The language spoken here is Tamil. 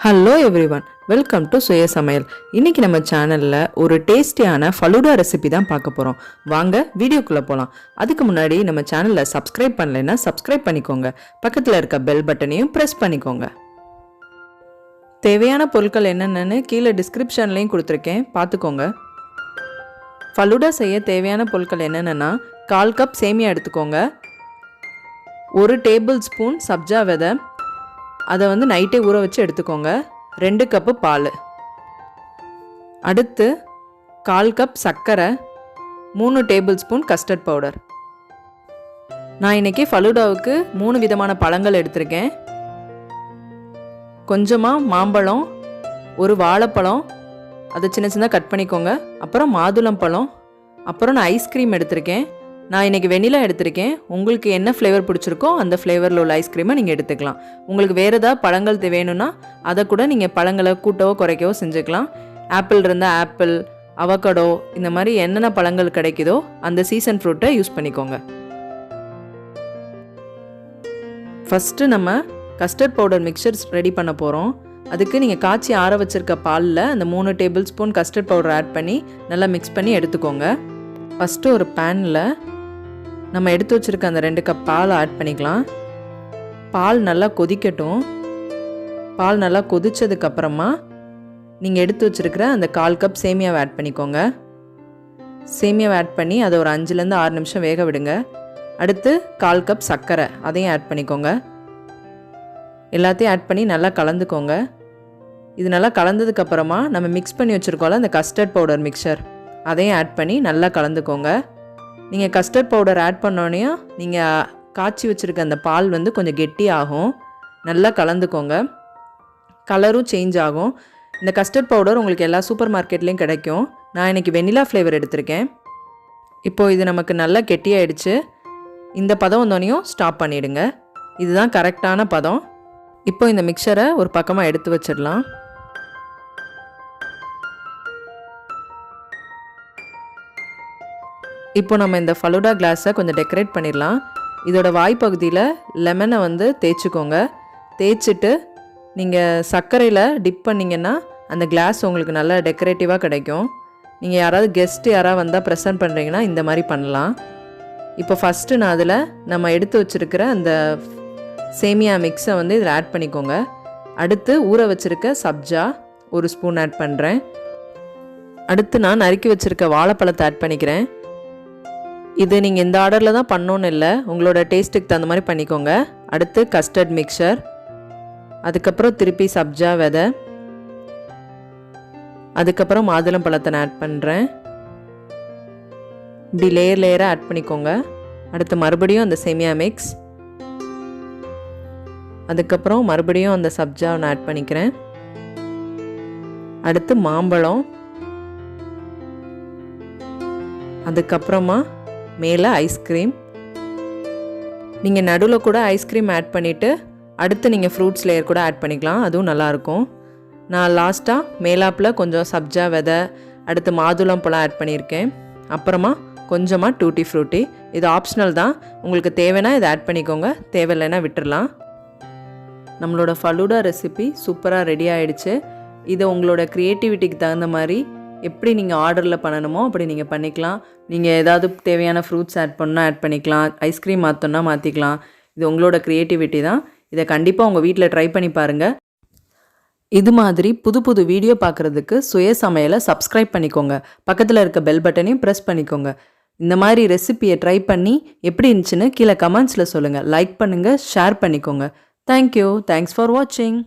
ஹலோ எவ்ரிவன், வெல்கம் டு சுய சமையல். இன்றைக்கி நம்ம சேனலில் ஒரு டேஸ்டியான ஃபலூடா ரெசிபி தான் பார்க்க போகிறோம். வாங்க வீடியோக்குள்ளே போகலாம். அதுக்கு முன்னாடி நம்ம சேனலில் சப்ஸ்கிரைப் பண்ணலைன்னா சப்ஸ்கிரைப் பண்ணிக்கோங்க. பக்கத்தில் இருக்க பெல் பட்டனையும் ப்ரெஸ் பண்ணிக்கோங்க. தேவையான பொருட்கள் என்னென்னு கீழே டிஸ்கிரிப்ஷன்லேயும் கொடுத்துருக்கேன், பார்த்துக்கோங்க. ஃபலூடா செய்ய தேவையான பொருட்கள் என்னென்னா 1/4 கப் சேமியா எடுத்துக்கோங்க, 1 டேபிள் ஸ்பூன் சப்ஜா விதை, அதை நைட்டே ஊற வச்சு எடுத்துக்கோங்க, 2 கப்பு பால், அடுத்து 1/4 கப் சர்க்கரை, 3 டேபிள் ஸ்பூன் கஸ்டர்ட் பவுடர். நான் இன்றைக்கி ஃபலூடாவுக்கு 3 விதமான பழங்கள் எடுத்திருக்கேன். கொஞ்சமாக மாம்பழம், ஒரு வாழைப்பழம், அதை சின்ன சின்ன கட் பண்ணிக்கோங்க, அப்புறம் மாதுளம் பழம், அப்புறம் நான் ஐஸ்கிரீம் எடுத்திருக்கேன். நான் இன்றைக்கி வெண்ணிலா எடுத்திருக்கேன். உங்களுக்கு என்ன ஃப்ளேவர் பிடிச்சிருக்கோ அந்த ஃப்ளேவரில் உள்ள ஐஸ்கிரீமை நீங்கள் எடுத்துக்கலாம். உங்களுக்கு வேறு ஏதாவது பழங்கள் வேணும்னா அதை கூட நீங்கள் பழங்களை கூட்டவோ குறைக்கவோ செஞ்சுக்கலாம். ஆப்பிள் இருந்தால் ஆப்பிள், அவகடோ, இந்த மாதிரி என்னென்ன பழங்கள் கிடைக்குதோ அந்த சீசன் ஃப்ரூட்டை யூஸ் பண்ணிக்கோங்க. ஃபஸ்ட்டு நம்ம கஸ்டர்ட் பவுடர் மிக்சர் ரெடி பண்ண போகிறோம். அதுக்கு நீங்கள் காய்ச்சி ஆற வச்சுருக்க பாலில் அந்த 3 tablespoon custard powder add பண்ணி நல்லா மிக்ஸ் பண்ணி எடுத்துக்கோங்க. ஃபஸ்ட்டு ஒரு பேனில் நம்ம எடுத்து வச்சுருக்க அந்த 2 கப் பால் ஆட் பண்ணிக்கலாம். பால் நல்லா கொதிக்கட்டும். பால் நல்லா கொதித்ததுக்கப்புறமா நீங்கள் எடுத்து வச்சுருக்கிற அந்த 1/4 கப் சேமியாவை ஆட் பண்ணிக்கோங்க. சேமியாவை ஆட் பண்ணி அதை ஒரு 5லேருந்து 6 நிமிஷம் வேக விடுங்க. அடுத்து 1/4 கப் சர்க்கரை, அதையும் ஆட் பண்ணிக்கோங்க. எல்லாத்தையும் ஆட் பண்ணி நல்லா கலந்துக்கோங்க. இது நல்லா கலந்ததுக்கப்புறமா நம்ம மிக்ஸ் பண்ணி வச்சுருக்கோம்ல அந்த கஸ்டர்ட் பவுடர் மிக்சர், அதையும் ஆட் பண்ணி நல்லா கலந்துக்கோங்க. நீங்கள் கஸ்டர்ட் பவுடர் ஆட் பண்ணோன்னே நீங்கள் காய்ச்சி வச்சுருக்க அந்த பால் கொஞ்சம் கெட்டி ஆகும். நல்லா கலந்துக்கோங்க. கலரும் சேஞ்ச் ஆகும். இந்த கஸ்டர்ட் பவுடர் உங்களுக்கு எல்லா சூப்பர் மார்க்கெட்லேயும் கிடைக்கும். நான் இன்றைக்கி வெண்ணிலா ஃப்ளேவர் எடுத்திருக்கேன். இப்போது இது நமக்கு நல்லா கெட்டியாயிடுச்சு. இந்த பதம் வந்தோடனையும் ஸ்டாப் பண்ணிவிடுங்க. இதுதான் கரெக்டான பதம். இப்போ இந்த மிக்சரை ஒரு பக்கமாக எடுத்து வச்சிடலாம். இப்போ நம்ம இந்த ஃபலூடா கிளாஸை கொஞ்சம் டெக்கரேட் பண்ணிடலாம். இதோட வாய்ப்பகுதியில் லெமனை தேய்ச்சிக்கோங்க. தேய்ச்சிட்டு நீங்கள் சர்க்கரையில் டிப் பண்ணிங்கன்னா அந்த கிளாஸ் உங்களுக்கு நல்லா டெக்கரேட்டிவாக கிடைக்கும். நீங்கள் யாராவது கெஸ்ட்டு யாராவது வந்தால் ப்ரெசென்ட் பண்ணுறீங்கன்னா இந்த மாதிரி பண்ணலாம். இப்போ ஃபஸ்ட்டு நான் அதில் நம்ம எடுத்து வச்சுருக்கிற அந்த சேமியா மிக்ஸை இதில் ஆட் பண்ணிக்கோங்க. அடுத்து ஊற வச்சுருக்க சப்ஜா 1 ஸ்பூன் ஆட் பண்ணுறேன். அடுத்து நான் நறுக்கி வச்சுருக்க வாழைப்பழத்தை ஆட் பண்ணிக்கிறேன். இது நீங்கள் இந்த ஆர்டரில் தான் பண்ணோன்னு இல்லை, உங்களோட டேஸ்ட்டுக்கு தகுந்த மாதிரி பண்ணிக்கோங்க. அடுத்து கஸ்டர்ட் மிக்சர், அதுக்கப்புறம் திருப்பி சப்ஜா விதை, அதுக்கப்புறம் மாதுளம் பழத்தை நான் ஆட் பண்ணுறேன். இப்படி லேயராக ஆட் பண்ணிக்கோங்க. அடுத்து மறுபடியும் அந்த சேமியா மிக்ஸ், அதுக்கப்புறம் மறுபடியும் அந்த சப்ஜாவை நான் ஆட் பண்ணிக்கிறேன். அடுத்து மாம்பழம், அதுக்கப்புறமா மேலே ஐஸ்கிரீம். நீங்கள் நடுவில் கூட ஐஸ்கிரீம் ஆட் பண்ணிவிட்டு அடுத்து நீங்கள் ஃப்ரூட்ஸ் லேயர் கூட ஆட் பண்ணிக்கலாம், அதுவும் நல்லாயிருக்கும். நான் லாஸ்ட்டாக மேலாப்பில் கொஞ்சம் சப்ஜா விதை, அடுத்து மாதுளம் பழம் ஆட் பண்ணியிருக்கேன். அப்புறமா கொஞ்சமாக டூட்டி ஃப்ரூட்டி. இது ஆப்ஷனல் தான், உங்களுக்கு தேவைன்னா இதை ஆட் பண்ணிக்கோங்க, தேவையில்லைன்னா விட்டுடலாம். நம்மளோட ஃபலூடா ரெசிபி சூப்பராக ரெடி ஆகிடுச்சு. இதை உங்களோட க்ரியேட்டிவிட்டிக்கு தகுந்த மாதிரி எப்படி நீங்கள் ஆர்டரில் பண்ணணுமோ அப்படி நீங்கள் பண்ணிக்கலாம். நீங்கள் ஏதாவது தேவையான ஃப்ரூட்ஸ் ஆட் பண்ணால் ஆட் பண்ணிக்கலாம், ஐஸ்கிரீம் மாற்றணுன்னா மாற்றிக்கலாம். இது உங்களோட க்ரியேட்டிவிட்டி தான். இதை கண்டிப்பாக உங்கள் வீட்டில் ட்ரை பண்ணி பாருங்கள். இது மாதிரி புது புது வீடியோ பார்க்குறதுக்கு சுய சமையலை சப்ஸ்கிரைப் பண்ணிக்கோங்க. பக்கத்தில் இருக்க பெல் பட்டனையும் ப்ரெஸ் பண்ணிக்கோங்க. இந்த மாதிரி ரெசிபியை ட்ரை பண்ணி எப்படி இருந்துச்சுன்னு கீழே கமெண்ட்ஸில் சொல்லுங்கள். லைக் பண்ணுங்கள், ஷேர் பண்ணிக்கோங்க. தேங்க்யூ. தேங்க்ஸ் ஃபார் வாட்சிங்.